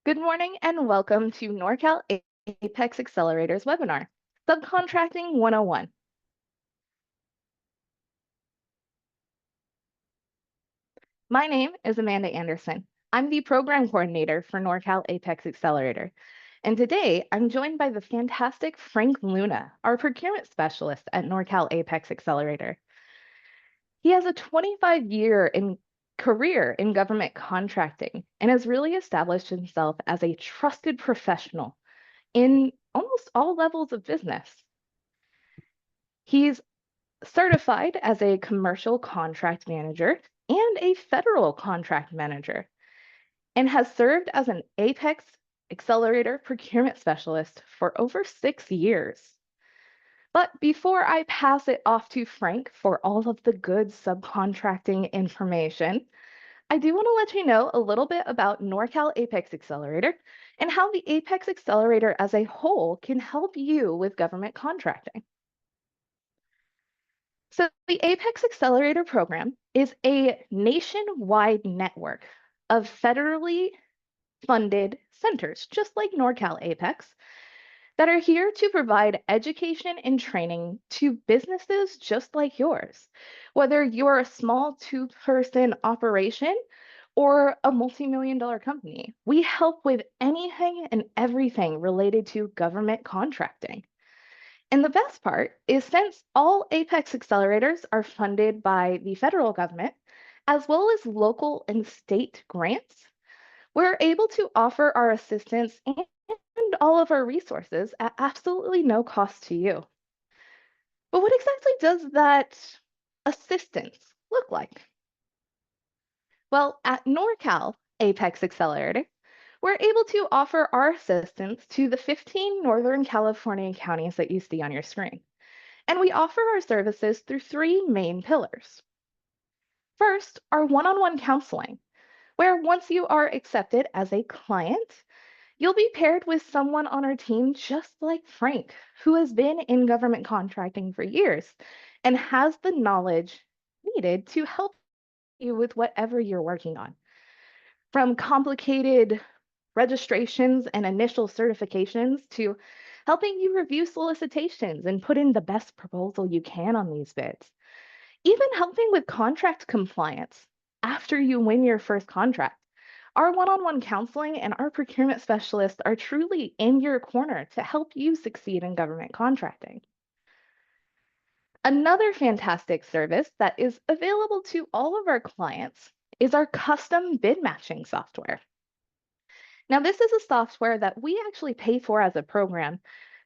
Good morning and welcome to Norcal APEX Accelerator's webinar, Subcontracting 101. My name is Amanda Anderson. I'm the program coordinator for Norcal APEX Accelerator. And today I'm joined by the fantastic Frank Luna, our procurement specialist at Norcal APEX Accelerator. He has a 25-year career in government contracting and has really established himself as a trusted professional in almost all levels of business. He's certified as a commercial contract manager and a federal contract manager, and has served as an APEX Accelerator procurement specialist for over 6 years. But before I pass it off to Frank for all of the good subcontracting information, I do want to let you know a little bit about Norcal APEX Accelerator and how the APEX Accelerator as a whole can help you with government contracting. So the APEX Accelerator program is a nationwide network of federally funded centers, just like Norcal APEX, that are here to provide education and training to businesses just like yours. Whether you're a small two-person operation or a multi-million-dollar company, we help with anything and everything related to government contracting. And the best part is since all APEX accelerators are funded by the federal government, as well as local and state grants, we're able to offer our assistance and all of our resources at absolutely no cost to you. But what exactly does that assistance look like? Well, at NorCal APEX Accelerator, we're able to offer our assistance to the 15 Northern California counties that you see on your screen. And we offer our services through 3 main pillars. First, our one-on-one counseling, where once you are accepted as a client, you'll be paired with someone on our team just like Frank, who has been in government contracting for years and has the knowledge needed to help you with whatever you're working on. From complicated registrations and initial certifications to helping you review solicitations and put in the best proposal you can on these bids. Even helping with contract compliance after you win your first contract. Our one-on-one counseling and our procurement specialists are truly in your corner to help you succeed in government contracting. Another fantastic service that is available to all of our clients is our custom bid matching software. Now, this is a software that we actually pay for as a program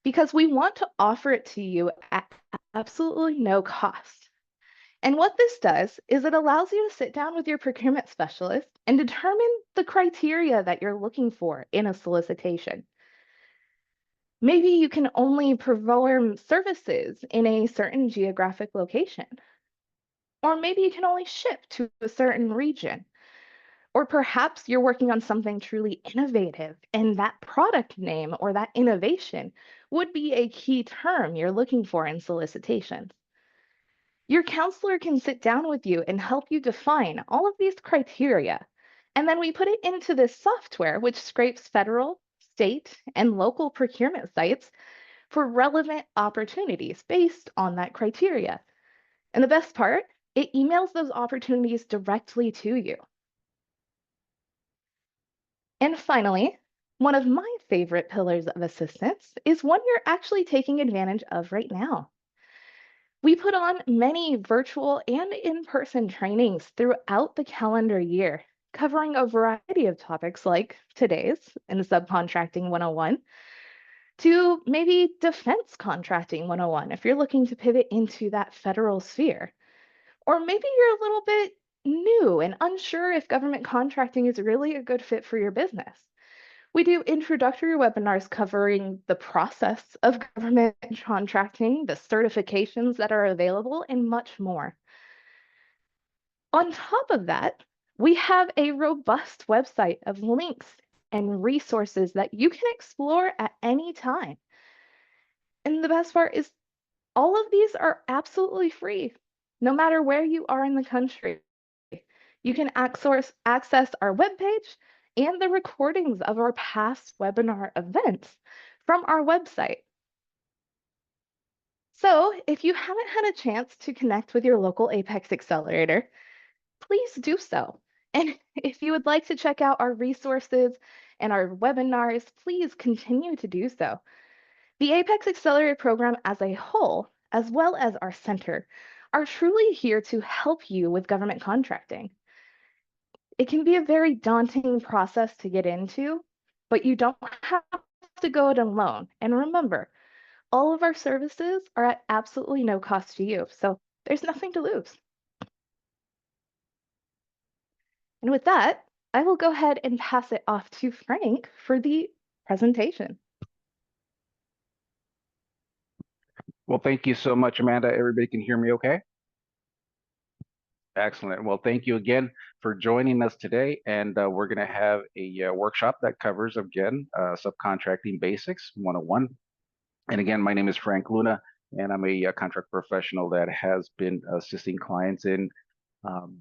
because we want to offer it to you at absolutely no cost. And what this does is it allows you to sit down with your procurement specialist and determine the criteria that you're looking for in a solicitation. Maybe you can only perform services in a certain geographic location, or maybe you can only ship to a certain region. Or perhaps you're working on something truly innovative, and that product name or that innovation would be a key term you're looking for in solicitations. Your counselor can sit down with you and help you define all of these criteria. And then we put it into this software, which scrapes federal, state, and local procurement sites for relevant opportunities based on that criteria. And the best part, it emails those opportunities directly to you. And finally, one of my favorite pillars of assistance is one you're actually taking advantage of right now. We put on many virtual and in-person trainings throughout the calendar year, covering a variety of topics like today's in Subcontracting 101 to maybe Defense Contracting 101 if you're looking to pivot into that federal sphere. Or maybe you're a little bit new and unsure if government contracting is really a good fit for your business. We do introductory webinars covering the process of government contracting, the certifications that are available, and much more. On top of that, we have a robust website of links and resources that you can explore at any time. And the best part is all of these are absolutely free, no matter where you are in the country. You can access our webpage and the recordings of our past webinar events from our website. So if you haven't had a chance to connect with your local APEX Accelerator, please do so. And if you would like to check out our resources and our webinars, please continue to do so. The APEX Accelerator program as a whole, as well as our center, are truly here to help you with government contracting. It can be a very daunting process to get into, but you don't have to go it alone. And remember, all of our services are at absolutely no cost to you, so there's nothing to lose. And with that, I will go ahead and pass it off to Frank for the presentation. Well, thank you so much, Amanda. Everybody can hear me okay? Excellent. Well, thank you again for joining us today. And we're going to have a workshop that covers, again, Subcontracting Basics 101. And again, my name is Frank Luna, and I'm a contract professional that has been assisting clients in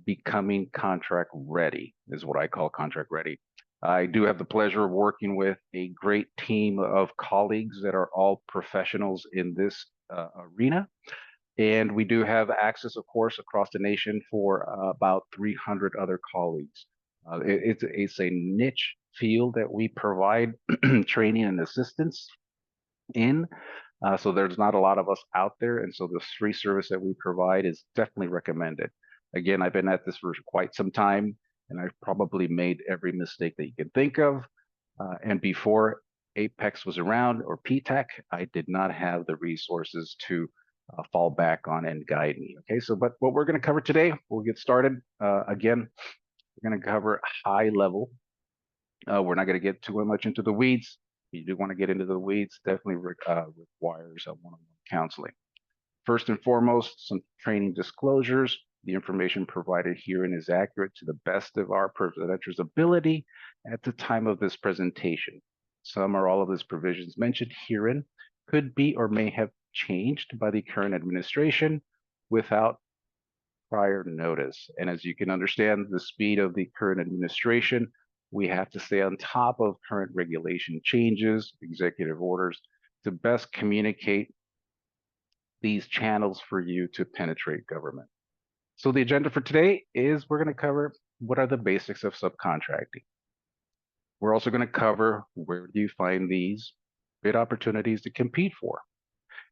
becoming contract ready, is what I call contract ready. I do have the pleasure of working with a great team of colleagues that are all professionals in this arena. And we do have access, of course, across the nation for about 300 other colleagues. It's a niche field that we provide training and assistance in. So there's not a lot of us out there. And so the free service that we provide is definitely recommended. Again, I've been at this for quite some time, and I've probably made every mistake that you can think of. And before Apex was around, or PTAC, I did not have the resources to fall back on and guide me. Okay, so but what we're going to cover today, we'll get started. Again, we're going to cover high level. We're not going to get too much into the weeds. If you do want to get into the weeds, definitely requires a one-on-one counseling. First and foremost, some training disclosures. The information provided herein is accurate to the best of our presenters' ability at the time of this presentation. Some or all of these provisions mentioned herein could be or may have changed by the current administration without prior notice. And as you can understand, the speed of the current administration, we have to stay on top of current regulation changes, executive orders, to best communicate these channels for you to penetrate government. So the agenda for today is we're going to cover what are the basics of subcontracting. We're also going to cover where do you find these bid opportunities to compete for.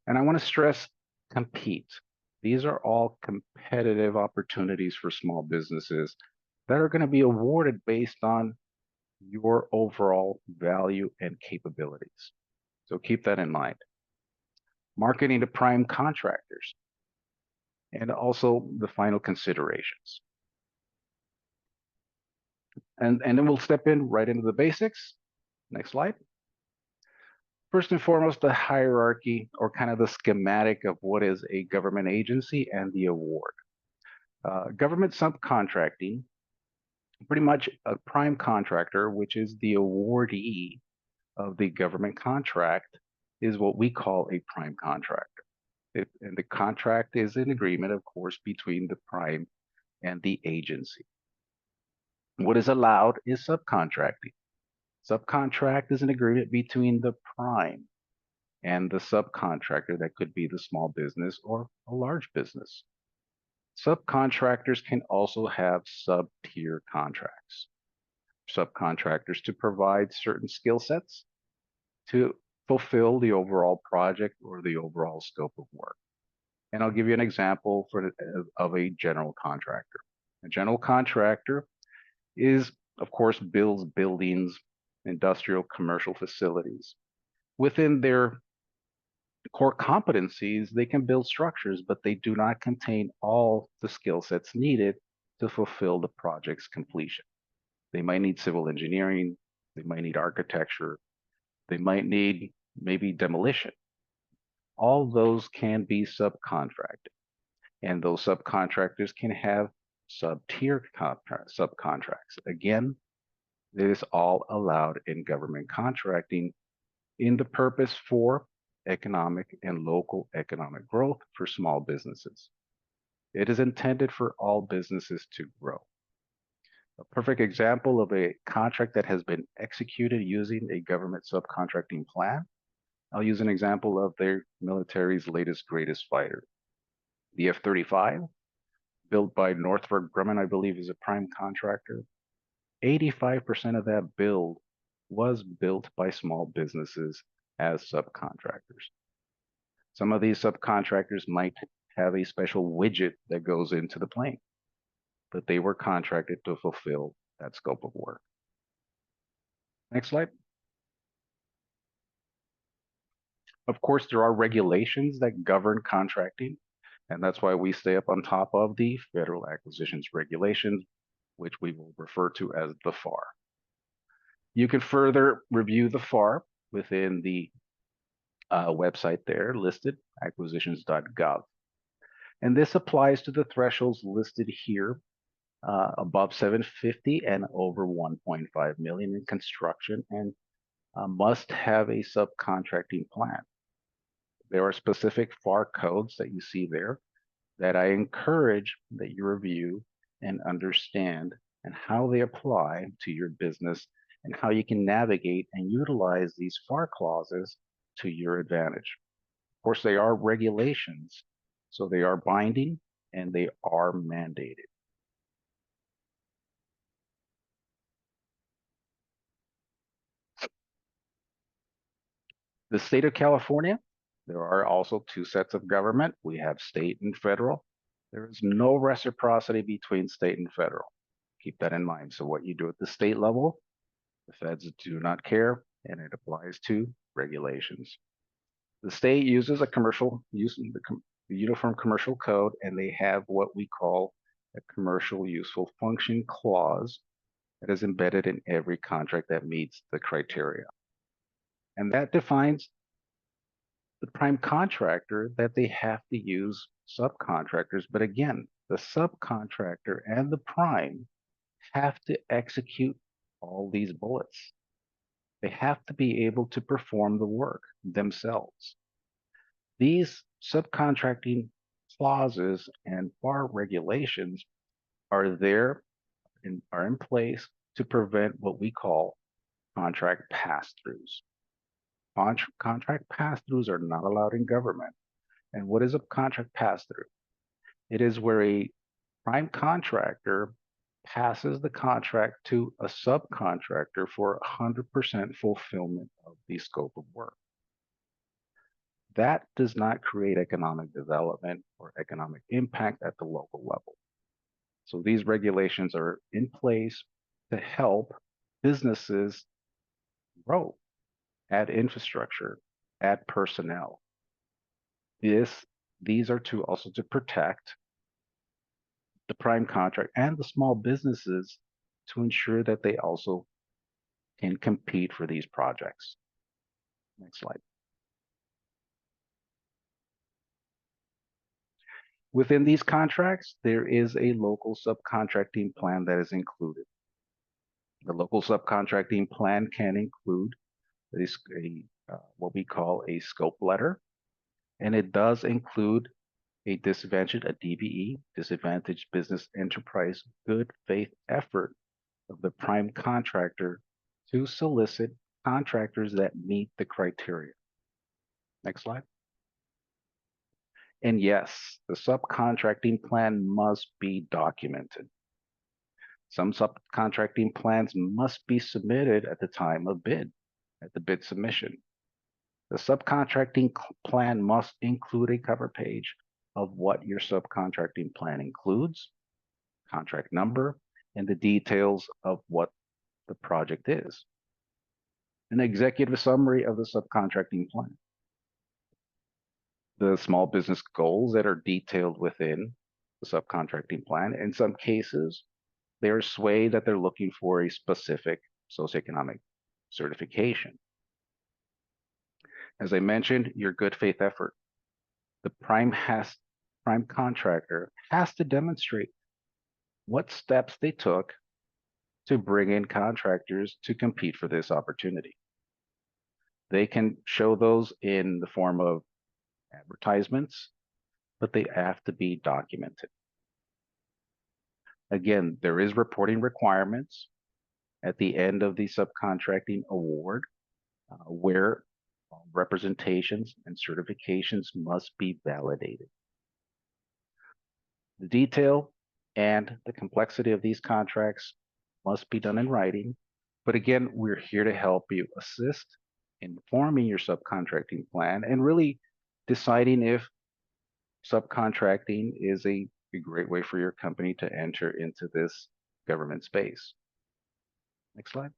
And I want to stress compete. These are all competitive opportunities for small businesses that are going to be awarded based on your overall value and capabilities. So keep that in mind. Marketing to prime contractors, and also the final considerations. And then we'll step in right into the basics. Next slide. First and foremost, the hierarchy, or kind of the schematic of what is a government agency and the award. Government subcontracting, pretty much a prime contractor, which is the awardee of the government contract, is what we call a prime contractor. And the contract is an agreement, of course, between the prime and the agency. What is allowed is subcontracting. Subcontract is an agreement between the prime and the subcontractor. That could be the small business or a large business. Subcontractors can also have sub-tier contracts. Subcontractors to provide certain skill sets to fulfill the overall project or the overall scope of work. And I'll give you an example of a general contractor. A general contractor is, of course, builds buildings, industrial, commercial facilities. Within their core competencies, they can build structures, but they do not contain all the skill sets needed to fulfill the project's completion. They might need civil engineering, they might need architecture, they might need maybe demolition. All those can be subcontracted, and those subcontractors can have sub-tier subcontracts. Again, it is all allowed in government contracting in the purpose for economic and local economic growth for small businesses. It is intended for all businesses to grow. A perfect example of a contract that has been executed using a government subcontracting plan. I'll use an example of their military's latest, greatest fighter, the F-35, built by Northrop Grumman, I believe, is a prime contractor. 85% of that build was built by small businesses as subcontractors. Some of these subcontractors might have a special widget that goes into the plane, but they were contracted to fulfill that scope of work. Next slide. Of course, there are regulations that govern contracting, and that's why we stay up on top of the Federal Acquisitions Regulations, which we will refer to as the FAR. You can further review the FAR within the website there listed, acquisitions.gov. And this applies to the thresholds listed here, above 750 and over 1.5 million in construction, and must have a subcontracting plan. There are specific FAR codes that you see there that I encourage that you review and understand and how they apply to your business and how you can navigate and utilize these FAR clauses to your advantage. Of course, they are regulations, so they are binding and they are mandated. The state of California, there are also two sets of government. We have state and federal. There is no reciprocity between state and federal. Keep that in mind. So what you do at the state level, the feds do not care, and it applies to regulations. The state uses the Uniform Commercial Code, and they have what we call a commercial useful function clause that is embedded in every contract that meets the criteria. And that defines the prime contractor that they have to use subcontractors. But again, the subcontractor and the prime have to execute all these bullets. They have to be able to perform the work themselves. These subcontracting clauses and FAR regulations are there and are in place to prevent what we call contract pass-throughs. Contract pass-throughs are not allowed in government. And what is a contract pass-through? It is where a prime contractor passes the contract to a subcontractor for 100% fulfillment of the scope of work. That does not create economic development or economic impact at the local level. So these regulations are in place to help businesses grow, add infrastructure, add personnel. These are also to protect the prime contract and the small businesses to ensure that they also can compete for these projects. Next slide. Within these contracts, there is a local subcontracting plan that is included. The local subcontracting plan can include what we call a scope letter, and it does include a DBE, disadvantaged business enterprise, good faith effort of the prime contractor to solicit contractors that meet the criteria. Next slide. And yes, the subcontracting plan must be documented. Some subcontracting plans must be submitted at the time of bid, at the bid submission. The subcontracting plan must include a cover page of what your subcontracting plan includes, contract number, and the details of what the project is. An executive summary of the subcontracting plan. The small business goals that are detailed within the subcontracting plan. In some cases, they're swayed that they're looking for a specific socioeconomic certification. As I mentioned, your good faith effort. The prime contractor has to demonstrate what steps they took to bring in contractors to compete for this opportunity. They can show those in the form of advertisements, but they have to be documented. Again, there is reporting requirements at the end of the subcontracting award where representations and certifications must be validated. The detail and the complexity of these contracts must be done in writing. But again, we're here to help you assist in forming your subcontracting plan and really deciding if subcontracting is a great way for your company to enter into this government space. Next slide.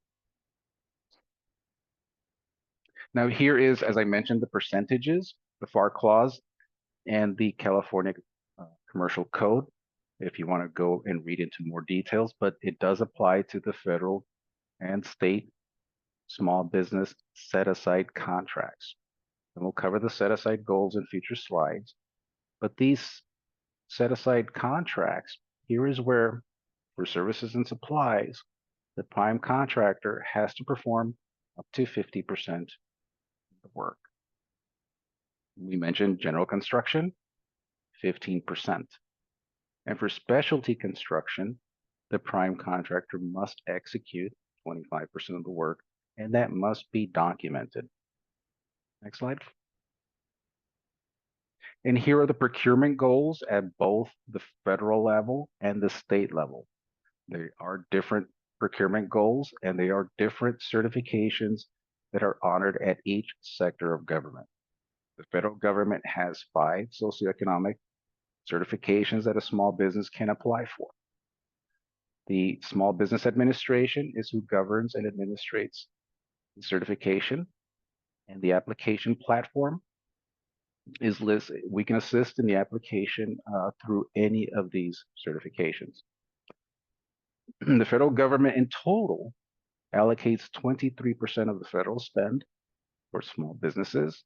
Now here is, as I mentioned, the percentages, the FAR clause, and the California Commercial Code, if you want to go and read into more details, but it does apply to the federal and state small business set-aside contracts. And we'll cover the set-aside goals in future slides. But these set-aside contracts, here is where, for services and supplies, the prime contractor has to perform up to 50% of the work. We mentioned general construction, 15%. And for specialty construction, the prime contractor must execute 25% of the work, and that must be documented. Next slide. And here are the procurement goals at both the federal level and the state level. There are different procurement goals, and they are different certifications that are honored at each sector of government. The federal government has 5 socioeconomic certifications that a small business can apply for. The Small Business Administration is who governs and administrates the certification, and the application platform is listed. We can assist in the application through any of these certifications. The federal government in total allocates 23% of the federal spend for small businesses,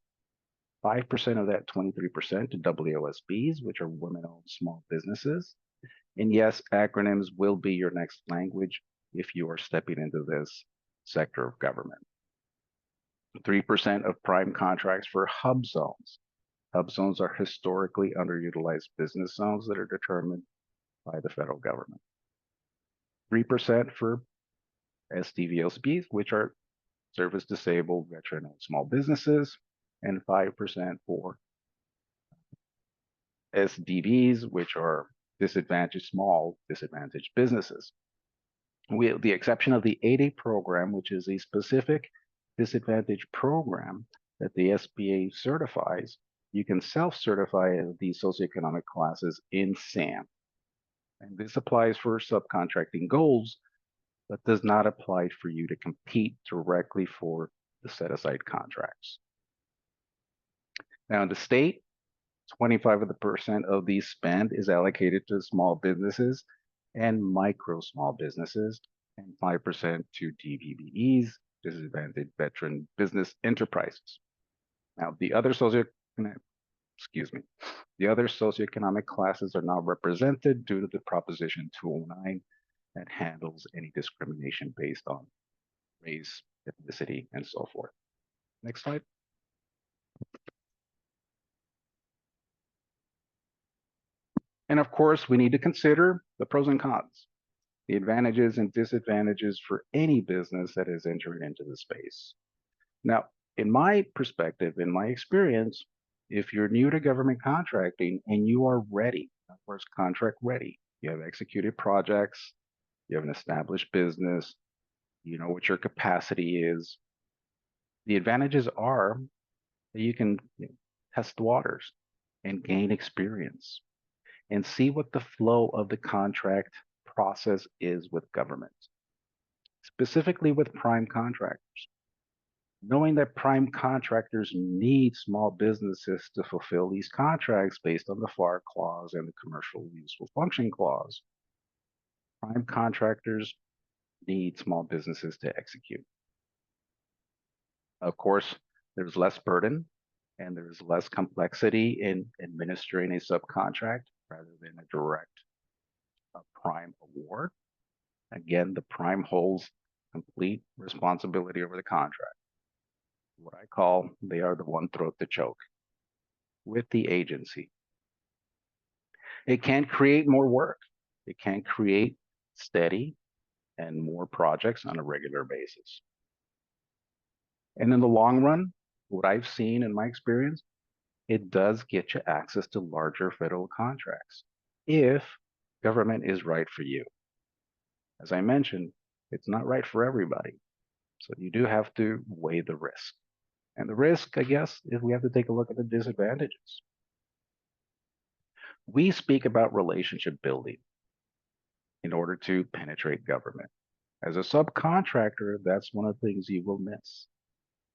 5% of that 23% to WOSBs, which are women-owned small businesses. And yes, acronyms will be your next language if you are stepping into this sector of government. 3% of prime contracts for hub zones. Hub zones are historically underutilized business zones that are determined by the federal government. 3% for SDVOSBs, which are service-disabled, veteran-owned small businesses, and 5% for SDVs, which are small disadvantaged businesses. With the exception of the 8A program, which is a specific disadvantage program that the SBA certifies, you can self-certify these socioeconomic classes in SAM. And this applies for subcontracting goals, but does not apply for you to compete directly for the set-aside contracts. Now in the state, 25% of the spend is allocated to small businesses and micro small businesses, and 5% to DVBEs, disadvantaged veteran business enterprises. Now the other socioeconomic classes are not represented due to the Proposition 209 that handles any discrimination based on race, ethnicity, and so forth. Next slide. And of course, we need to consider the pros and cons, the advantages and disadvantages for any business that is entering into the space. Now, in my perspective, in my experience, if you're new to government contracting and you are ready, of course, contract ready, you have executed projects, you have an established business, you know what your capacity is, the advantages are that you can test the waters and gain experience and see what the flow of the contract process is with government, specifically with prime contractors. Knowing that prime contractors need small businesses to fulfill these contracts based on the FAR clause and the commercial useful function clause, prime contractors need small businesses to execute. Of course, there's less burden and there's less complexity in administering a subcontract rather than a direct prime award. Again, the prime holds complete responsibility over the contract. What I call, they are the one throat to choke with the agency. It can create more work. It can create steady and more projects on a regular basis. And in the long run, what I've seen in my experience, it does get you access to larger federal contracts if government is right for you. As I mentioned, it's not right for everybody. So you do have to weigh the risk. And the risk, I guess, is we have to take a look at the disadvantages. We speak about relationship building in order to penetrate government. As a subcontractor, that's one of the things you will miss.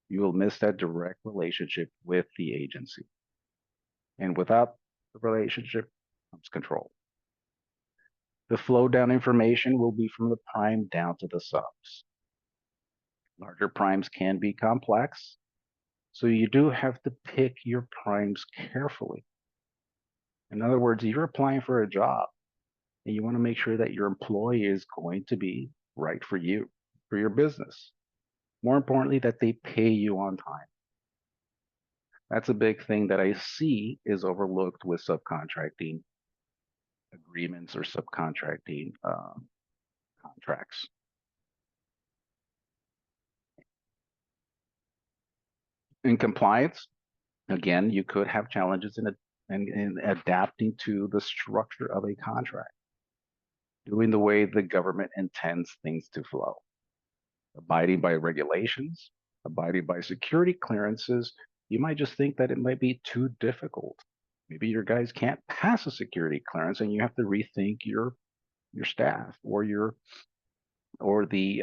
You will miss that direct relationship with the agency. And without the relationship comes control. The flow down information will be from the prime down to the subs. Larger primes can be complex, so you do have to pick your primes carefully. In other words, you're applying for a job and you want to make sure that your employee is going to be right for you, for your business. More importantly, that they pay you on time. That's a big thing that I see is overlooked with subcontracting agreements or subcontracting contracts. In compliance, again, you could have challenges in adapting to the structure of a contract, doing the way the government intends things to flow, abiding by regulations, abiding by security clearances. You might just think that it might be too difficult. Maybe your guys can't pass a security clearance, and you have to rethink your staff or the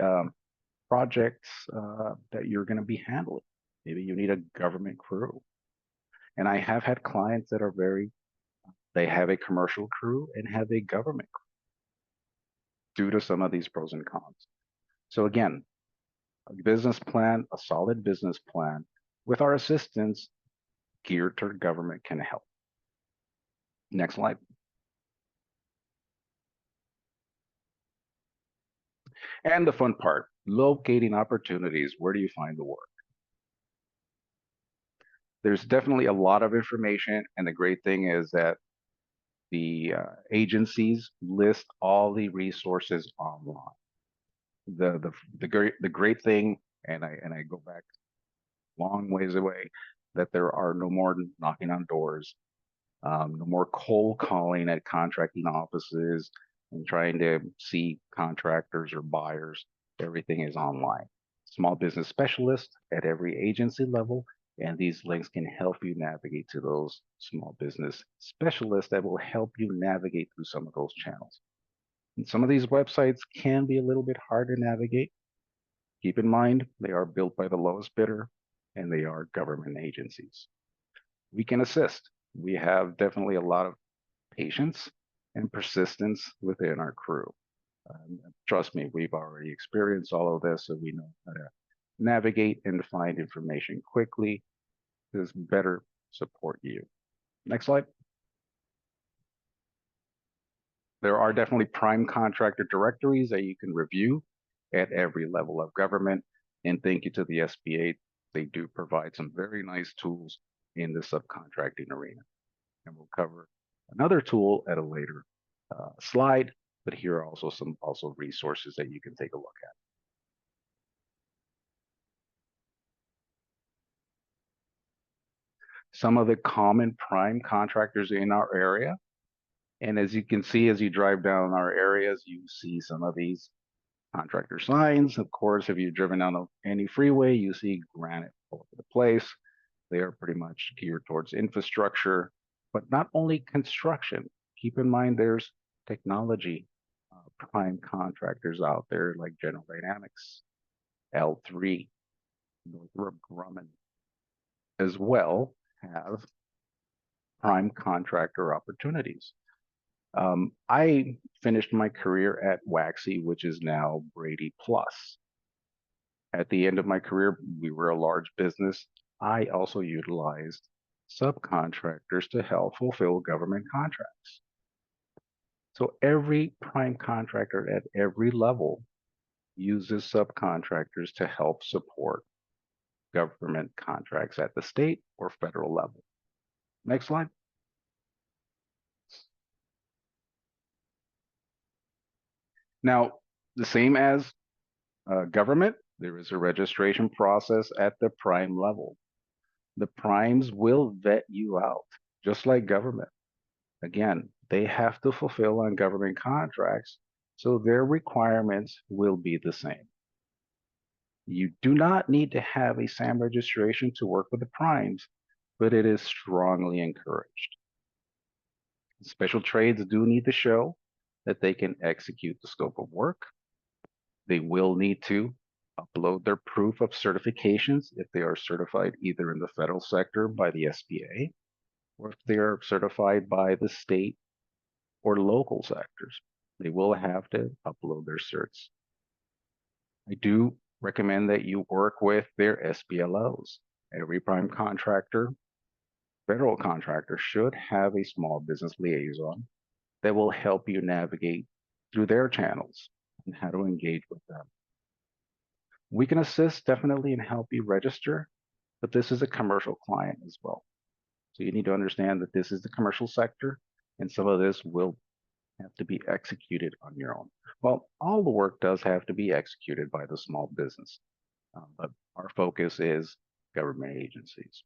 projects that you're going to be handling. Maybe you need a government crew. And I have had clients that are they have a commercial crew and have a government crew due to some of these pros and cons. So again, a business plan, a solid business plan with our assistance geared toward government can help. Next slide. And the fun part, locating opportunities. Where do you find the work? There's definitely a lot of information, and the great thing is that the agencies list all the resources online. The great thing, and I go back long ways away, that there are no more knocking on doors, no more cold calling at contracting offices and trying to see contractors or buyers. Everything is online. Small business specialists at every agency level, and these links can help you navigate to those small business specialists that will help you navigate through some of those channels. And some of these websites can be a little bit hard to navigate. Keep in mind, they are built by the lowest bidder and they are government agencies. We can assist. We have definitely a lot of patience and persistence within our crew. Trust me, we've already experienced all of this, so we know how to navigate and find information quickly to better support you. Next slide. There are definitely prime contractor directories that you can review at every level of government. And thank you to the SBA. They do provide some very nice tools in the subcontracting arena. And we'll cover another tool at a later slide, but here are also some resources that you can take a look at. Some of the common prime contractors in our area. And as you can see, as you drive down our areas, you see some of these contractor signs. Of course, if you've driven down any freeway, you see granite all over the place. They are pretty much geared towards infrastructure, but not only construction. Keep in mind there's technology prime contractors out there like General Dynamics, L3, Northrop Grumman, as well have prime contractor opportunities. I finished my career at Waxy, which is now Brady Plus. At the end of my career, we were a large business. I also utilized subcontractors to help fulfill government contracts. So every prime contractor at every level uses subcontractors to help support government contracts at the state or federal level. Next slide. Now, the same as government, there is a registration process at the prime level. The primes will vet you out, just like government. Again, they have to fulfill on government contracts, so their requirements will be the same. You do not need to have a SAM registration to work with the primes, but it is strongly encouraged. Special trades do need to show that they can execute the scope of work. They will need to upload their proof of certifications if they are certified either in the federal sector by the SBA or if they are certified by the state or local sectors. They will have to upload their certs. I do recommend that you work with their SBLOs. Every prime contractor, federal contractor should have a small business liaison that will help you navigate through their channels and how to engage with them. We can assist definitely and help you register, but this is a commercial client as well. So you need to understand that this is the commercial sector and some of this will have to be executed on your own. Well, all the work does have to be executed by the small business, but our focus is government agencies.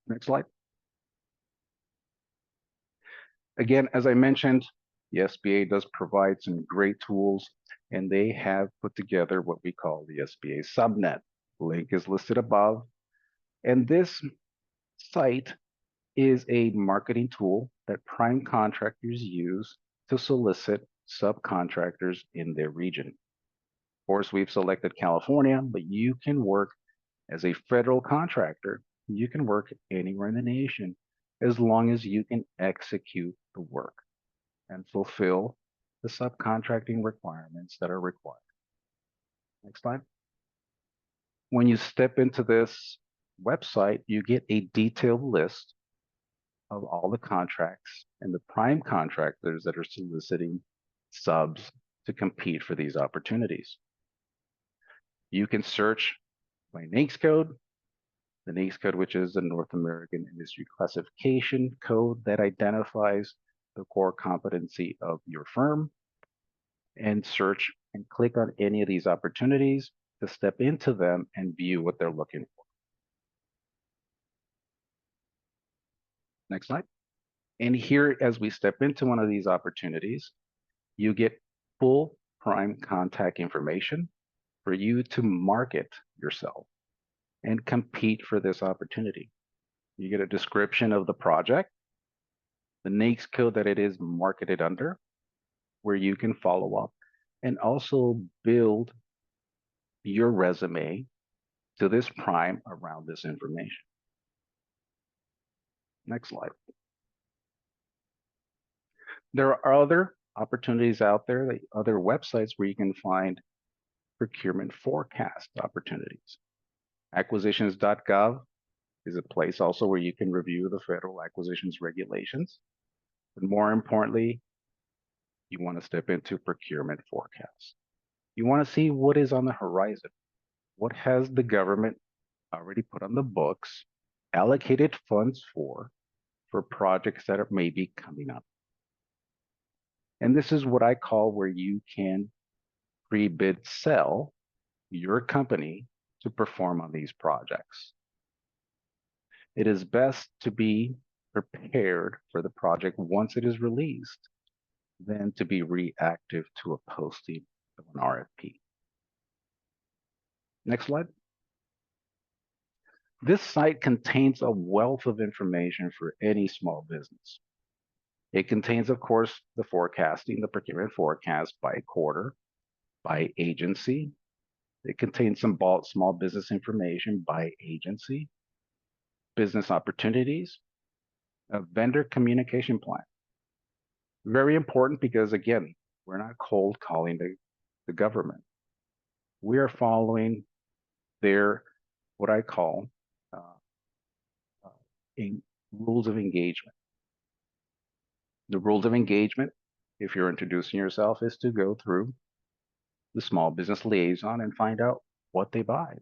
Next slide. Again, as I mentioned, the SBA does provide some great tools, and they have put together what we call the SBA subnet. Link is listed above. And this site is a marketing tool that prime contractors use to solicit subcontractors in their region. Of course, we've selected California, but you can work as a federal contractor. You can work anywhere in the nation as long as you can execute the work and fulfill the subcontracting requirements that are required. Next slide. When you step into this website, you get a detailed list of all the contracts and the prime contractors that are soliciting subs to compete for these opportunities. You can search by NAICS code, the NAICS code, which is the North American Industry Classification Code that identifies the core competency of your firm, and search and click on any of these opportunities to step into them and view what they're looking for. Next slide. And here, as we step into one of these opportunities, you get full prime contact information for you to market yourself and compete for this opportunity. You get a description of the project, the NAICS code that it is marketed under, where you can follow up and also build your resume to this prime around this information. Next slide. There are other opportunities out there, other websites where you can find procurement forecast opportunities. Acquisitions.gov is a place also where you can review the federal acquisitions regulations. But more importantly, you want to step into procurement forecasts. You want to see what is on the horizon. What has the government already put on the books, allocated funds for projects that are maybe coming up. And this is what I call where you can pre-bid sell your company to perform on these projects. It is best to be prepared for the project once it is released than to be reactive to a posting of an RFP. Next slide. This site contains a wealth of information for any small business. It contains, of course, the forecasting, the procurement forecast by quarter, by agency. It contains some small business information by agency, business opportunities, a vendor communication plan. Very important because, again, we're not cold calling the government. We are following their, what I call, rules of engagement. The rules of engagement, if you're introducing yourself, is to go through the small business liaison and find out what they buy.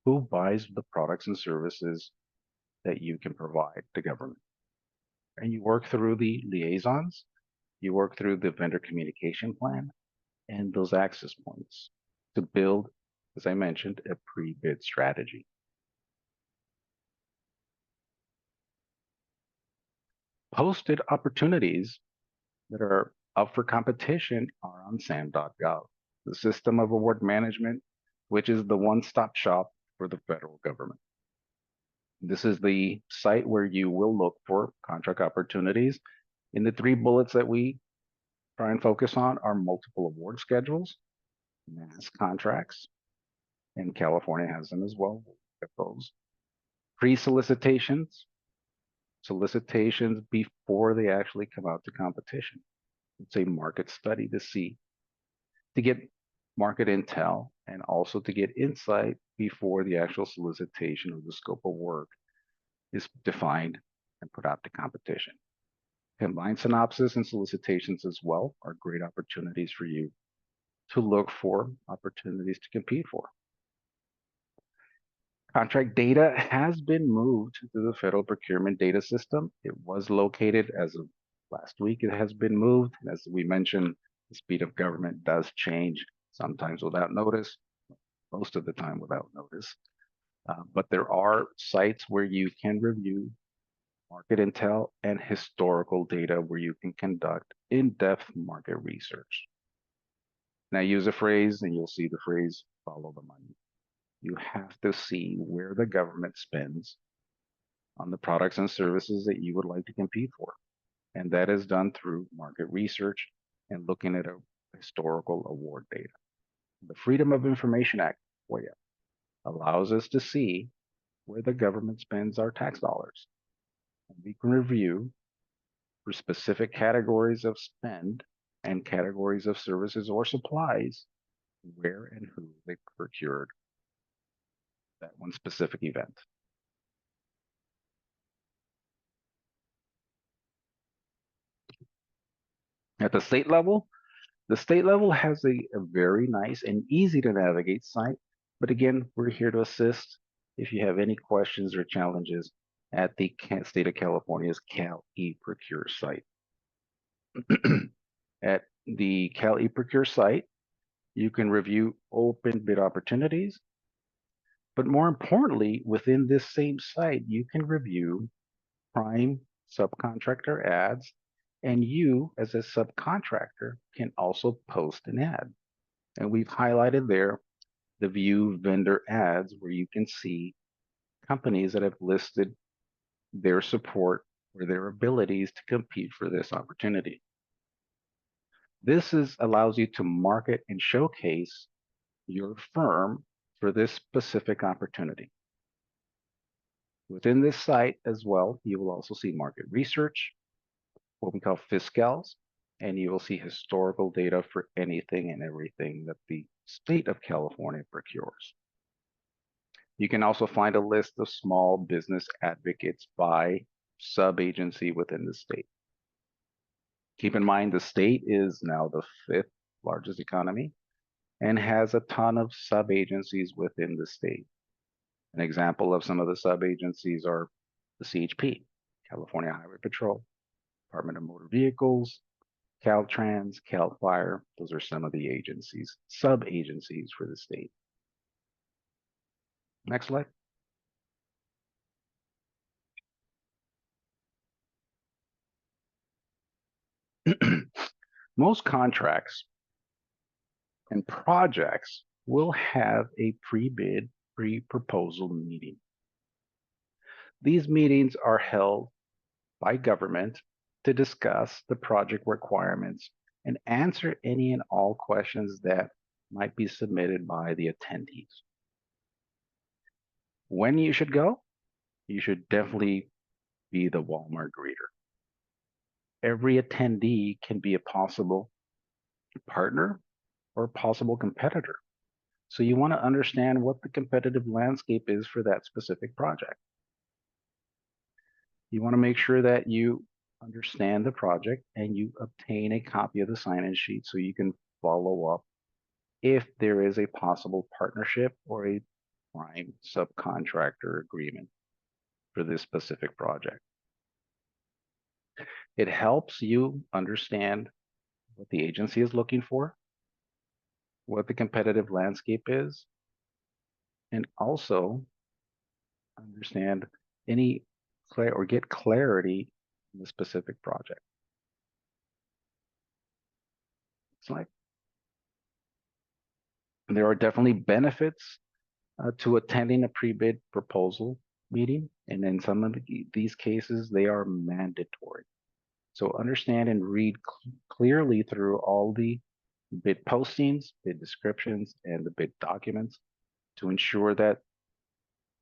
Who buys the products and services that you can provide to government? And you work through the liaisons You work through the vendor communication plan and those access points to build, as I mentioned, a pre-bid strategy. Posted opportunities that are up for competition are on SAM.gov, the System of Award Management, which is the one-stop shop for the federal government. This is the site where you will look for contract opportunities. In the 3 bullets that we try and focus on are multiple award schedules, mass contracts, and California has them as well. We'll look at those. Pre-solicitations, solicitations before they actually come out to competition. It's a market study to get market intel and also to get insight before the actual solicitation or the scope of work is defined and put out to competition. Combined synopsis and solicitations as well are great opportunities for you to look for opportunities to compete for. Contract data has been moved to the Federal Procurement Data System. It was located as of last week. It has been moved. As we mentioned, the speed of government does change, sometimes without notice, most of the time without notice. But there are sites where you can review market intel and historical data where you can conduct in-depth market research. Now use a phrase and you'll see the phrase, follow the money. You have to see where the government spends on the products and services that you would like to compete for. And that is done through market research and looking at a historical award data. The Freedom of Information Act, FOIA, allows us to see where the government spends our tax dollars. And we can review for specific categories of spend and categories of services or supplies where and who they procured that one specific event. At the state level has a very nice and easy to navigate site. But again, we're here to assist if you have any questions or challenges at the state of California's Cal eProcure site. At the Cal eProcure site, you can review open bid opportunities. But more importantly, within this same site, you can review prime subcontractor ads, and you as a subcontractor can also post an ad. And we've highlighted there the view vendor ads where you can see companies that have listed their support or their abilities to compete for this opportunity. This allows you to market and showcase your firm for this specific opportunity. Within this site as well, you will also see market research, what we call fiscals, and you will see historical data for anything and everything that the state of California procures. You can also find a list of small business advocates by sub-agency within the state. Keep in mind, the state is now the 5th largest economy and has a ton of sub-agencies within the state. An example of some of the sub-agencies are the CHP, California Highway Patrol, Department of Motor Vehicles, Caltrans, Cal Fire. Those are some of the agencies, sub-agencies for the state. Next slide. Most contracts and projects will have a pre-bid, pre-proposal meeting. These meetings are held by government to discuss the project requirements and answer any and all questions that might be submitted by the attendees. When you should go? You should definitely be the Walmart greeter. Every attendee can be a possible partner or a possible competitor. So you want to understand what the competitive landscape is for that specific project. You want to make sure that you understand the project and you obtain a copy of the sign-in sheet so you can follow up if there is a possible partnership or a prime subcontractor agreement for this specific project. It helps you understand what the agency is looking for, what the competitive landscape is, and also understand any or get clarity in the specific project. It's like there are definitely benefits to attending a pre-bid proposal meeting, and in some of these cases, they are mandatory. So understand and read clearly through all the bid postings, bid descriptions, and the bid documents to ensure that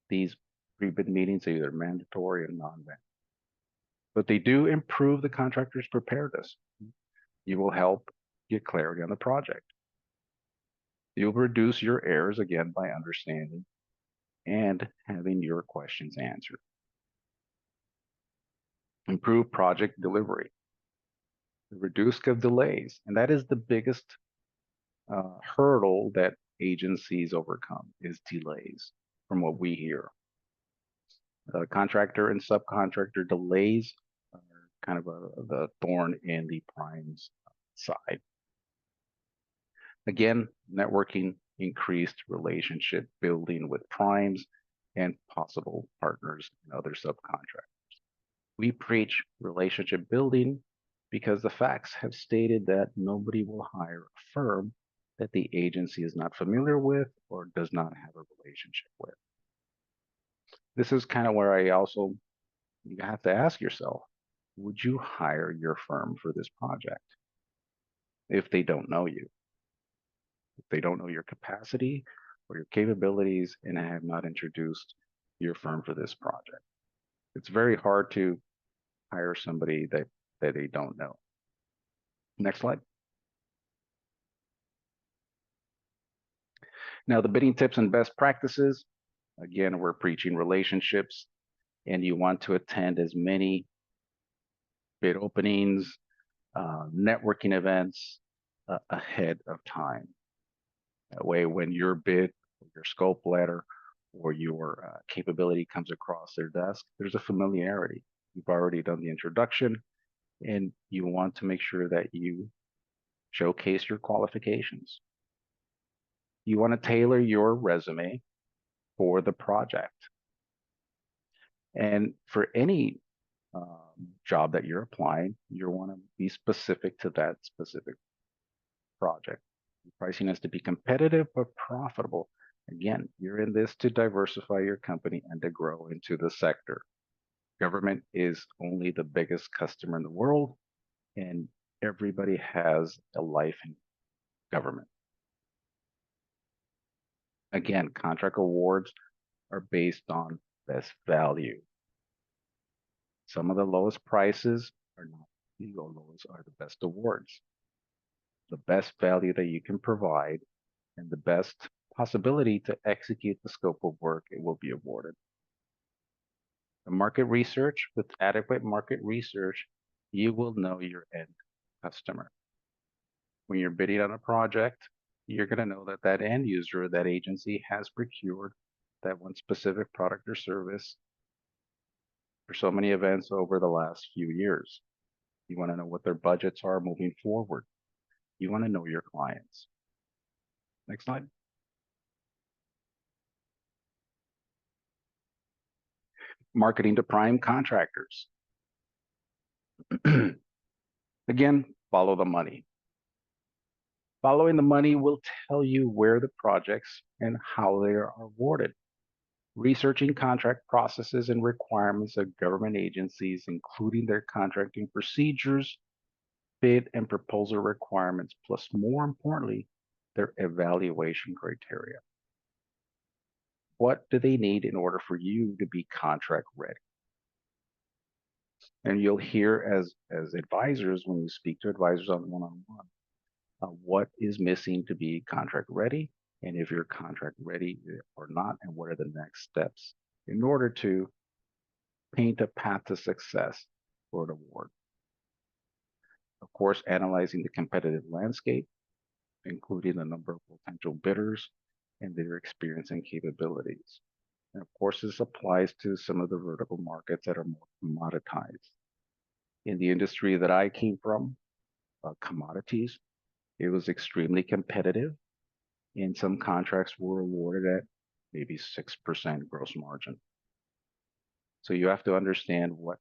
these pre-bid meetings are either mandatory or non-mandatory. But they do improve the contractor's preparedness. You will help get clarity on the project. You'll reduce your errors again by understanding and having your questions answered. Improve project delivery. Reduce delays, and that is the biggest hurdle that agencies overcome is delays from what we hear. Contractor and subcontractor delays are kind of the thorn in the prime's side. Again, networking, increased relationship building with primes and possible partners and other subcontractors. We preach relationship building because the facts have stated that nobody will hire a firm that the agency is not familiar with or does not have a relationship with. This is kind of where you have to ask yourself, would you hire your firm for this project if they don't know you? If they don't know your capacity or your capabilities and have not introduced your firm for this project. It's very hard to hire somebody that they don't know. Next slide. Now, the bidding tips and best practices. Again, we're preaching relationships, and you want to attend as many bid openings, networking events ahead of time. That way, when your bid, your scope letter, or your capability comes across their desk, there's a familiarity. You've already done the introduction, and you want to make sure that you showcase your qualifications. You want to tailor your resume for the project. And for any job that you're applying, you want to be specific to that specific project. Pricing has to be competitive but profitable. Again, you're in this to diversify your company and to grow into the sector. Government is only the biggest customer in the world, and everybody has a life in government. Again, contract awards are based on best value. Some of the lowest prices are not the lowest, are the best awards. The best value that you can provide and the best possibility to execute the scope of work, it will be awarded. The market research, with adequate market research, you will know your end customer. When you're bidding on a project, you're going to know that that end user, that agency has procured that one specific product or service for so many events over the last few years. You want to know what their budgets are moving forward. You want to know your clients. Next slide. Marketing to prime contractors. Again, follow the money. Following the money will tell you where the projects and how they are awarded. Researching contract processes and requirements of government agencies, including their contracting procedures, bid and proposal requirements, plus more importantly, their evaluation criteria. What do they need in order for you to be contract ready? And you'll hear as advisors, when you speak to advisors on one-on-one, what is missing to be contract ready, and if you're contract ready or not, and what are the next steps in order to paint a path to success for an award. Of course, analyzing the competitive landscape, including the number of potential bidders and their experience and capabilities. And of course, this applies to some of the vertical markets that are more commoditized. In the industry that I came from, commodities. It was extremely competitive, and some contracts were awarded at maybe 6% gross margin. So you have to understand what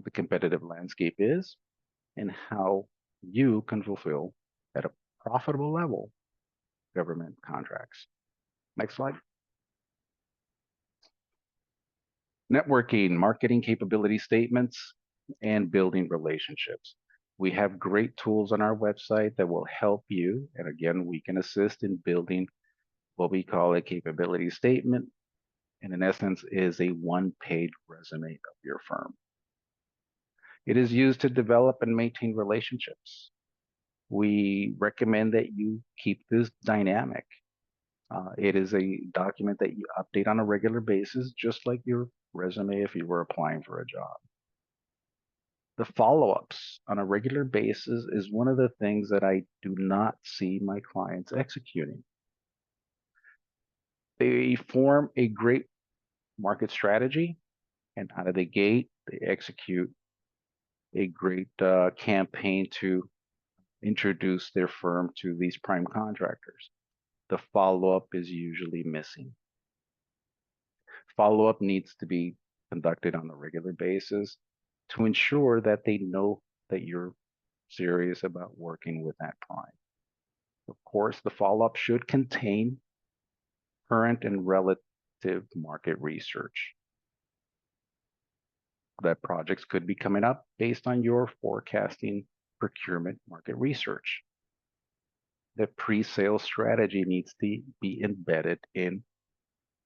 the competitive landscape is and how you can fulfill at a profitable level government contracts. Next slide. Networking, marketing capability statements, and building relationships. We have great tools on our website that will help you. And again, we can assist in building what we call a capability statement. And in essence, is a one-page resume of your firm. It is used to develop and maintain relationships. We recommend that you keep this dynamic. It is a document that you update on a regular basis, just like your resume if you were applying for a job. The follow-ups on a regular basis is one of the things that I do not see my clients executing. They form a great market strategy, and out of the gate, they execute a great campaign to introduce their firm to these prime contractors. The follow-up is usually missing. Follow-up needs to be conducted on a regular basis to ensure that they know that you're serious about working with that prime. Of course, the follow-up should contain current and relative market research. That projects could be coming up based on your forecasting procurement market research. The pre-sale strategy needs to be embedded in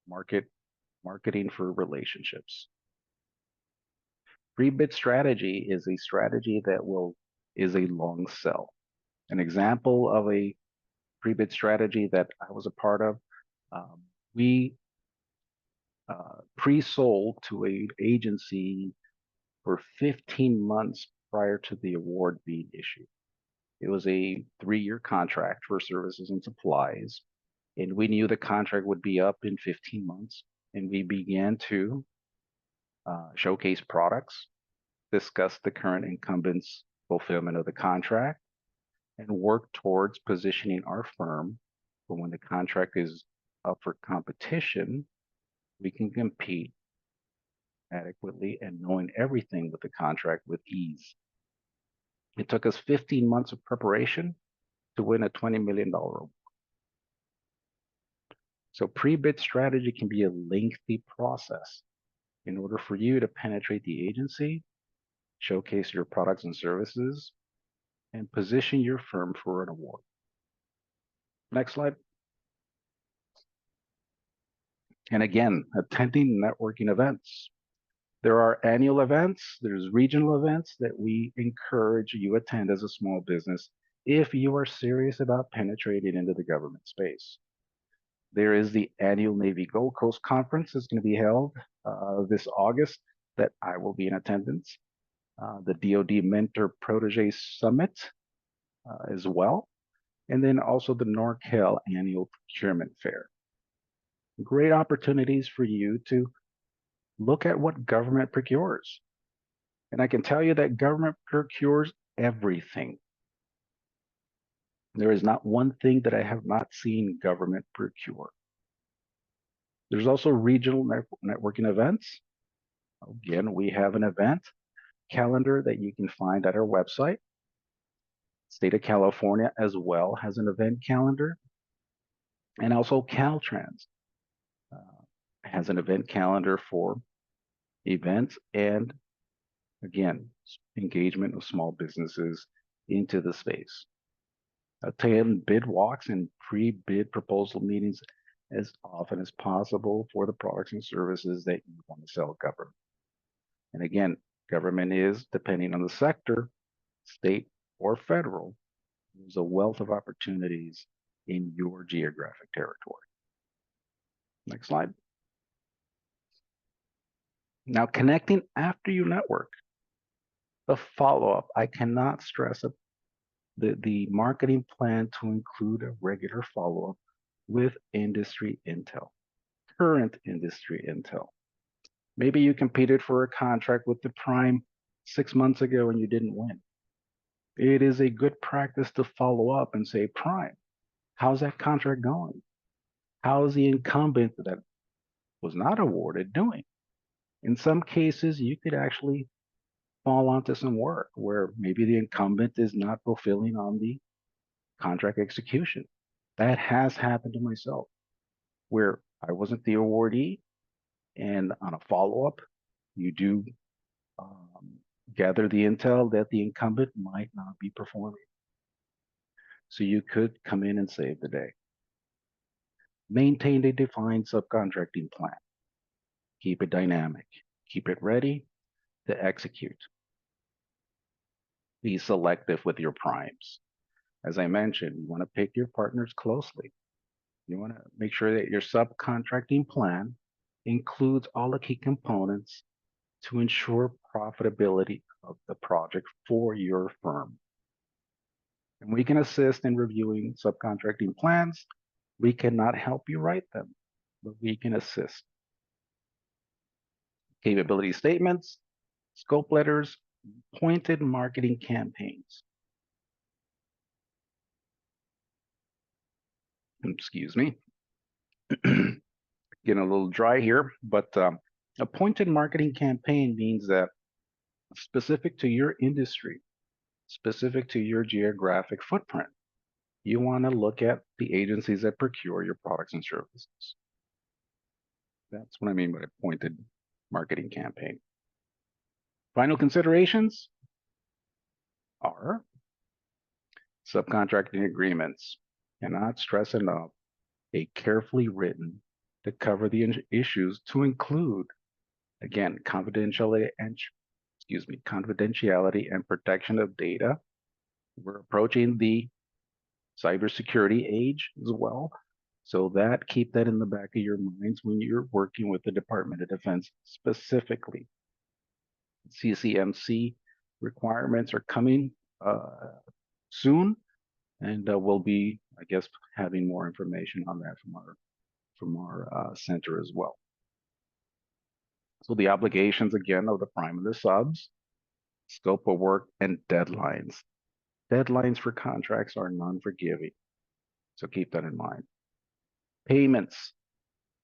marketing for relationships. Pre-bid strategy is a strategy that is a long sell. An example of a pre-bid strategy that I was a part of, we pre-sold to an agency for 15 months prior to the award being issued. It was a 3-year contract for services and supplies, and we knew the contract would be up in 15 months, and we began to showcase products, discuss the current incumbents' fulfillment of the contract, and work towards positioning our firm for when the contract is up for competition, we can compete adequately and knowing everything with the contract with ease. It took us 15 months of preparation to win a $20 million award. So pre-bid strategy can be a lengthy process. In order for you to penetrate the agency, showcase your products and services, and position your firm for an award. Next slide. And again, attending networking events. There are annual events, there's regional events that we encourage you attend as a small business if you are serious about penetrating into the government space. There is the annual Navy Gold Coast Conference that's going to be held this August that I will be in attendance. The DoD Mentor Protege Summit as well. And then also the Norcal Annual Procurement Fair. Great opportunities for you to look at what government procures. And I can tell you that government procures everything. There is not one thing that I have not seen government procure. There's also regional networking events. Again, we have an event calendar that you can find at our website. State of California as well has an event calendar. And also Caltrans has an event calendar for events and, again, engagement of small businesses into the space. Attend bid walks and pre-bid proposal meetings as often as possible for the products and services that you want to sell government. And again, government is, depending on the sector, state or federal, there's a wealth of opportunities in your geographic territory. Next slide. Now, connecting after you network. The follow-up, I cannot stress the marketing plan to include a regular follow-up with industry intel, current industry intel. Maybe you competed for a contract with the prime 6 months ago and you didn't win. it is a good practice to follow up and say, Prime, how's that contract going? How is the incumbent that was not awarded doing? In some cases, you could actually fall onto some work where maybe the incumbent is not fulfilling on the contract execution. That has happened to myself where I wasn't the awardee, and on a follow up, you do gather the intel that the incumbent might not be performing. So you could come in and save the day. Maintain a defined subcontracting plan. Keep it dynamic. Keep it ready to execute. Be selective with your primes. As I mentioned, you want to pick your partners closely. You want to make sure that your subcontracting plan includes all the key components to ensure profitability of the project for your firm. And we can assist in reviewing subcontracting plans. We cannot help you write them, but we can assist. Capability statements, scope letters, pointed marketing campaigns. Excuse me. Getting a little dry here, but a pointed marketing campaign means that specific to your industry, specific to your geographic footprint, you want to look at the agencies that procure your products and services. That's what I mean by a pointed marketing campaign. Final considerations are subcontracting agreements. Cannot stress enough a carefully written to cover the issues to include, again, confidentiality and protection of data. We're approaching the cybersecurity age as well. So that keep that in the back of your minds when you're working with the Department of Defense specifically. CCMC requirements are coming soon, and we'll be, I guess, having more information on that from our center as well. So the obligations again of the prime and the subs, scope of work, and deadlines. Deadlines for contracts are non-forgiving, so keep that in mind. Payments,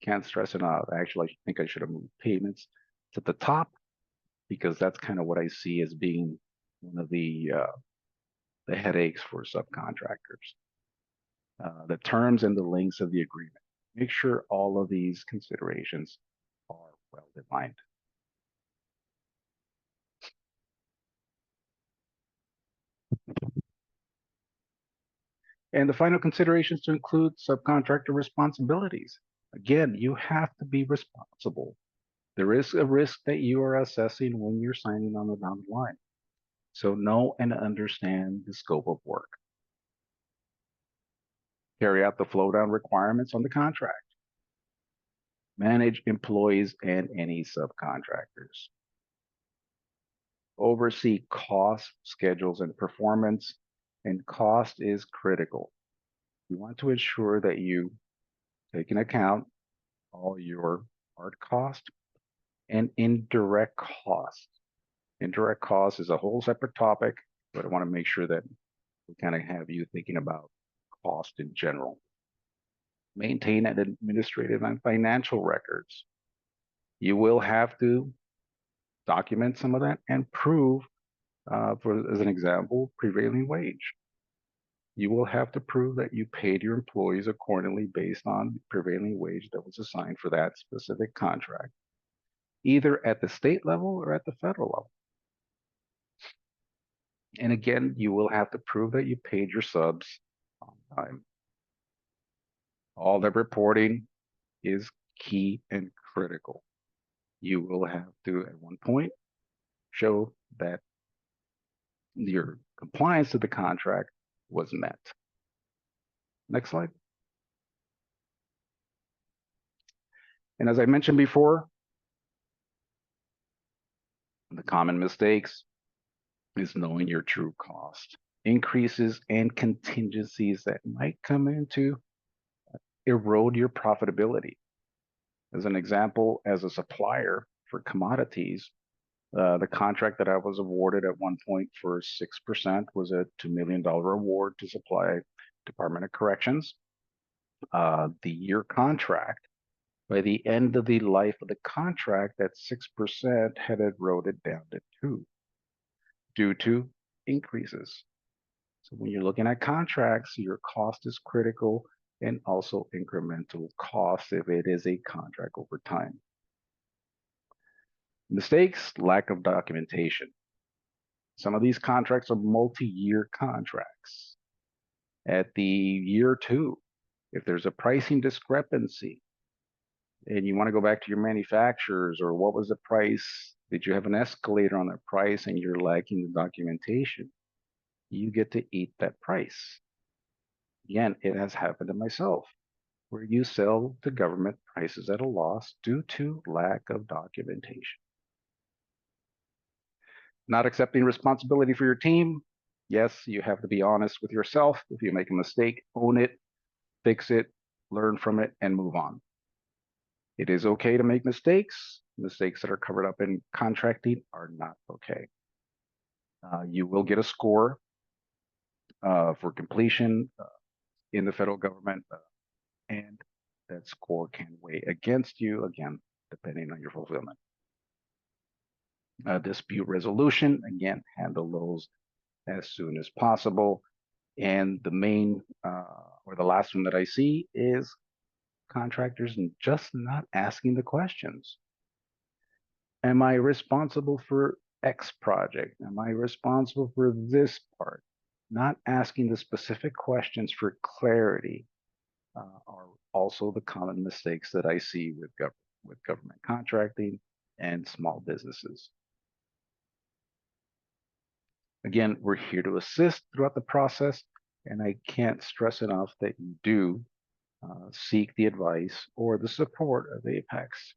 can't stress enough. Actually, I think I should have moved payments to the top because that's kind of what I see as being one of the headaches for subcontractors. The terms and the lengths of the agreement. Make sure all of these considerations are well defined. And the final considerations to include subcontractor responsibilities. Again, you have to be responsible. There is a risk that you are assessing when you're signing on the dotted line. So know and understand the scope of work. Carry out the flow down requirements on the contract. Manage employees and any subcontractors. Oversee cost, schedules, and performance. And cost is critical. You want to ensure that you take into account all your hard cost and indirect cost. Indirect cost is a whole separate topic, but I want to make sure that we kind of have you thinking about cost in general. Maintain an administrative and financial records. You will have to document some of that and prove, as an example, prevailing wage. You will have to prove that you paid your employees accordingly based on the prevailing wage that was assigned for that specific contract, either at the state level or at the federal level. And again, you will have to prove that you paid your subs on time. All that reporting is key and critical. You will have to, at one point, show that your compliance to the contract was met. Next slide. And as I mentioned before, the common mistakes is knowing your true cost, increases and contingencies that might come in to erode your profitability. As an example, as a supplier for commodities, The contract that I was awarded at one point for 6% was a $2 million award to supply Department of Corrections. The year contract, by the end of the life of the contract, that 6% had eroded down to 2 due to increases. So when you're looking at contracts, your cost is critical and also incremental cost if it is a contract over time. Mistakes, lack of documentation. Some of these contracts are multi-year contracts. At the year 2, if there's a pricing discrepancy and you want to go back to your manufacturers or what was the price, did you have an escalator on that price and you're lacking the documentation, you get to eat that price. Again, it has happened to myself, where you sell to government prices at a loss due to lack of documentation. Not accepting responsibility for your team. Yes, you have to be honest with yourself. If you make a mistake, own it, fix it, learn from it, and move on. It is okay to make mistakes. Mistakes that are covered up in contracting are not okay. You will get a score for completion in the federal government, and that score can weigh against you, again, depending on your fulfillment. Dispute resolution, again, handle those as soon as possible. And the main, or the last one that I see is contractors just not asking the questions. Am I responsible for X project? Am I responsible for this part? Not asking the specific questions for clarity are also the common mistakes that I see with government contracting and small businesses. Again, we're here to assist throughout the process, and I can't stress enough that you do seek the advice or the support of APEX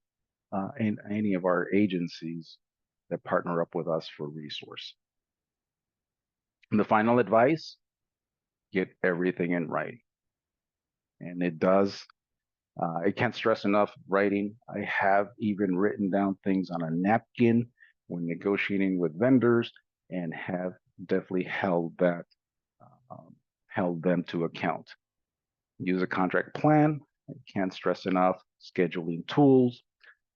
and any of our agencies that partner up with us for resource. And the final advice, get everything in writing. And it does, I can't stress enough writing. I have even written down things on a napkin when negotiating with vendors and have definitely held them to account. Use a contract plan. I can't stress enough. Scheduling tools.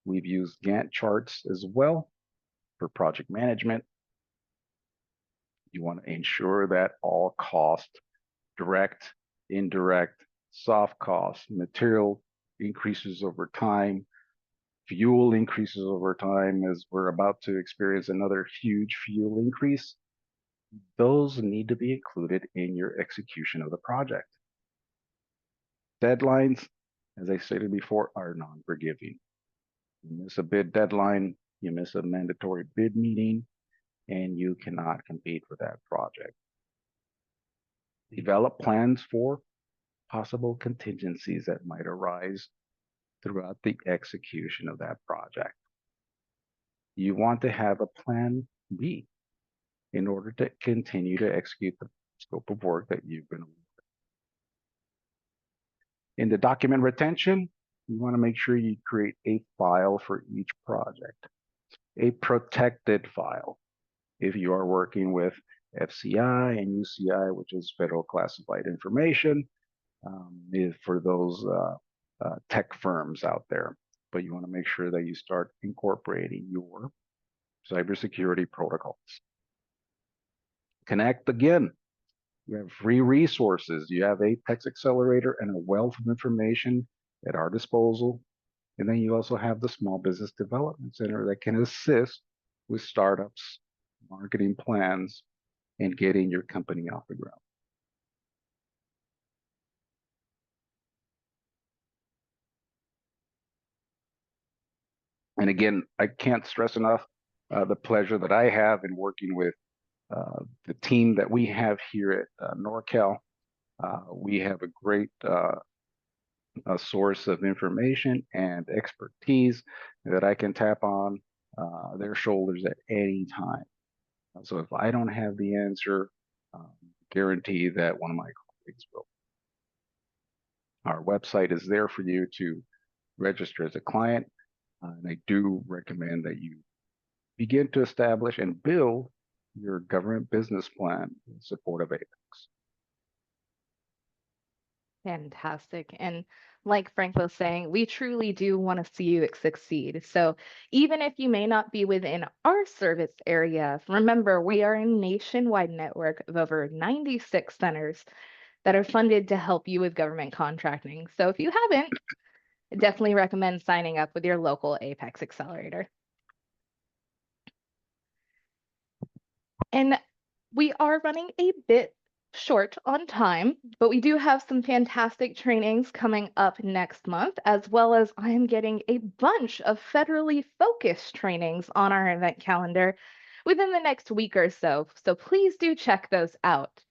We've used Gantt charts as well for project management. You want to ensure that all costs, direct, indirect, soft costs, material increases over time, fuel increases over time, as we're about to experience another huge fuel increase. Those need to be included in your execution of the project. Deadlines, as I stated before, are non-forgiving. You miss a bid deadline, you miss a mandatory bid meeting, and you cannot compete for that project. Develop plans for possible contingencies that might arise throughout the execution of that project. You want to have a plan B in order to continue to execute the scope of work that you've been awarded. In the document retention, you want to make sure you create a file for each project, a protected file. If you are working with FCI and UCI, which is federal classified information, for those tech firms out there. But you want to make sure that you start incorporating your cybersecurity protocols. Connect again. You have free resources. You have APEX Accelerator and a wealth of information at our disposal. And then you also have the Small Business Development Center that can assist with startups, marketing plans, and getting your company off the ground. And again, I can't stress enough the pleasure that I have in working with the team that we have here at Norcal. We have a great source of information and expertise that I can tap on their shoulders at any time. So if I don't have the answer, guarantee that one of my colleagues will. Our website is there for you to register as a client, and I do recommend that you begin to establish and build your government business plan in support of APEX. Fantastic. And like Frank was saying, we truly do want to see you succeed. So even if you may not be within our service area, remember we are a nationwide network of over 96 centers that are funded to help you with government contracting. So if you haven't, I definitely recommend signing up with your local Apex Accelerator. And we are running a bit short on time, but we do have some fantastic trainings coming up next month, as well as I am getting a bunch of federally focused trainings on our event calendar within the next week or so. So please do check those out.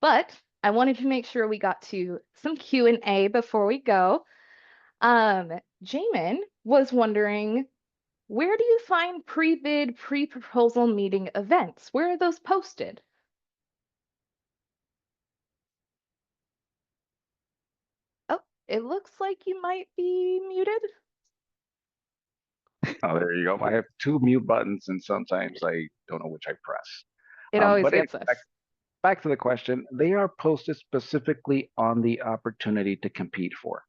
But I wanted to make sure we got to some Q&A before we go. Jamin was wondering, where do you find pre-bid, pre-proposal meeting events? Where are those posted? Oh, it looks like you might be muted. Oh, there you go. I have two mute buttons, and sometimes I don't know which I press. It always But anyway, gets us. back to the question, they are posted specifically on the opportunity to compete for.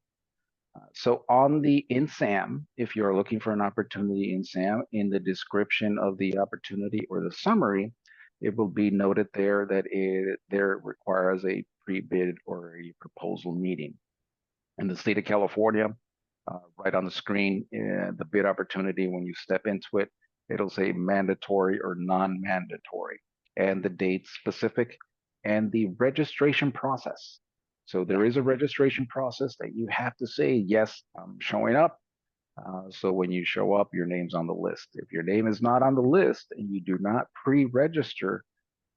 So on the in SAM, if you're looking for an opportunity in SAM, in the description of the opportunity or the summary, it will be noted there that it there requires a pre-bid or a proposal meeting. In the state of California, right on the screen, the bid opportunity, when you step into it, it'll say mandatory or non-mandatory, and the date specific, and the registration process. So there is a registration process that you have to say, yes, I'm showing up. So when you show up, your name's on the list. If your name is not on the list and you do not pre-register,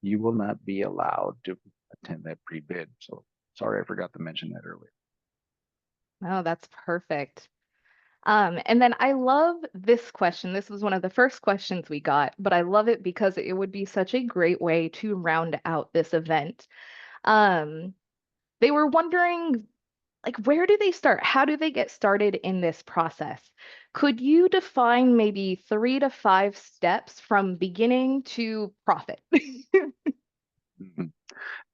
you will not be allowed to attend that pre-bid. So sorry, I forgot to mention that earlier. Oh, that's perfect. And then I love this question. This was one of the first questions we got, but I love it because it would be such a great way to round out this event. Um, they were wondering, like, where do they start? How do they get started in this process? Could you define maybe 3 to 5 steps from beginning to profit? Mhm.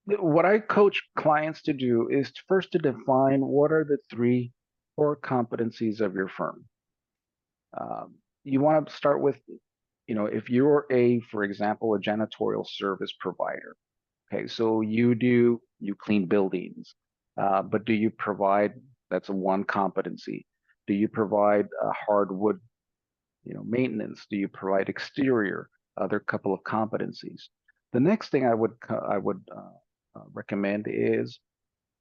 What I coach clients to do is first to define what are the three core competencies of your firm. You want to start with, if you're for example, a janitorial service provider. Okay, so you clean buildings, but do you provide, that's a one competency. Do you provide hardwood, maintenance? Do you provide exterior? Other couple of competencies. The next thing I would recommend is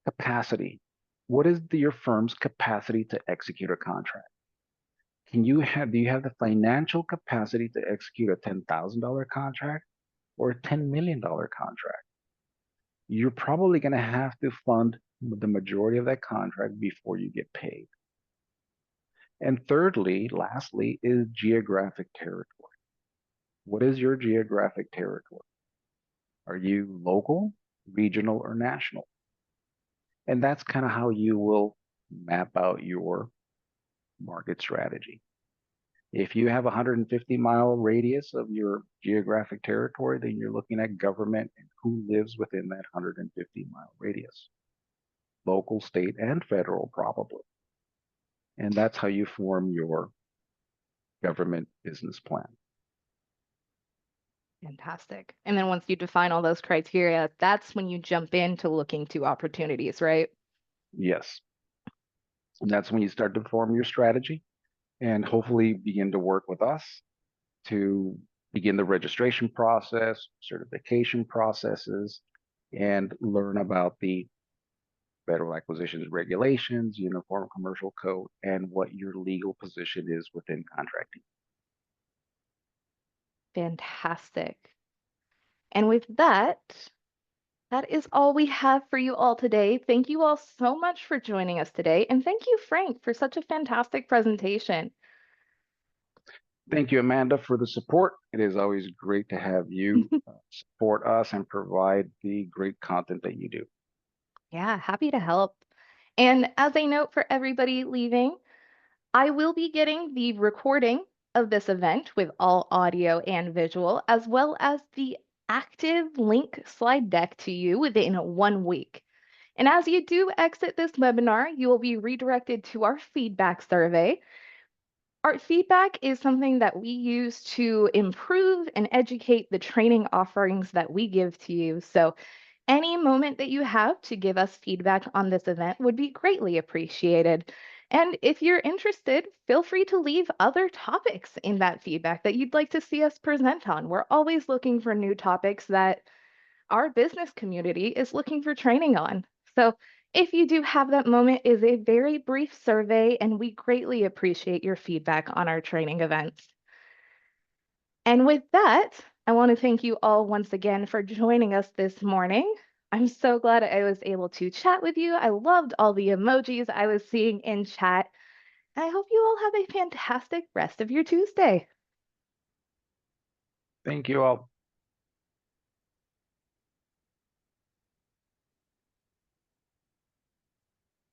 capacity. What is your firm's capacity to execute a contract? Do you have the financial capacity to execute a $10,000 contract or a $10 million contract? You're probably going to have to fund the majority of that contract before you get paid. And thirdly, lastly, is geographic territory. What is your geographic territory? Are you local, regional, or national? And that's kind of how you will map out your market strategy. If you have a 150-mile radius of your geographic territory, then you're looking at government and who lives within that 150-mile radius. Local, state, and federal, probably. And that's how you form your government business plan. Fantastic. And then once you define all those criteria, that's when you jump into looking to opportunities, right? Yes. And that's when you start to form your strategy and hopefully begin to work with us to begin the registration process, certification processes, and learn about the Federal Acquisitions Regulations, Uniform Commercial Code, and what your legal position is within contracting. Fantastic. And with that, that is all we have for you all today. Thank you all so much for joining us today. And thank you, Frank, for such a fantastic presentation. Thank you, Amanda, for the support. It is always great to have you support us and provide the great content that you do. Yeah, happy to help. And as a note for everybody leaving, I will be getting the recording of this event with all audio and visual, as well as the active link slide deck to you within 1 week. And as you do exit this webinar, you will be redirected to our feedback survey. Our feedback is something that we use to improve and educate the training offerings that we give to you. So any moment that you have to give us feedback on this event would be greatly appreciated. And if you're interested, feel free to leave other topics in that feedback that you'd like to see us present on. We're always looking for new topics that our business community is looking for training on. So if you do have that moment, is a very brief survey, and we greatly appreciate your feedback on our training events. And with that, I want to thank you all once again for joining us this morning. I'm so glad I was able to chat with you. I loved all the emojis I was seeing in chat. And I hope you all have a fantastic rest of your Tuesday. Thank you all.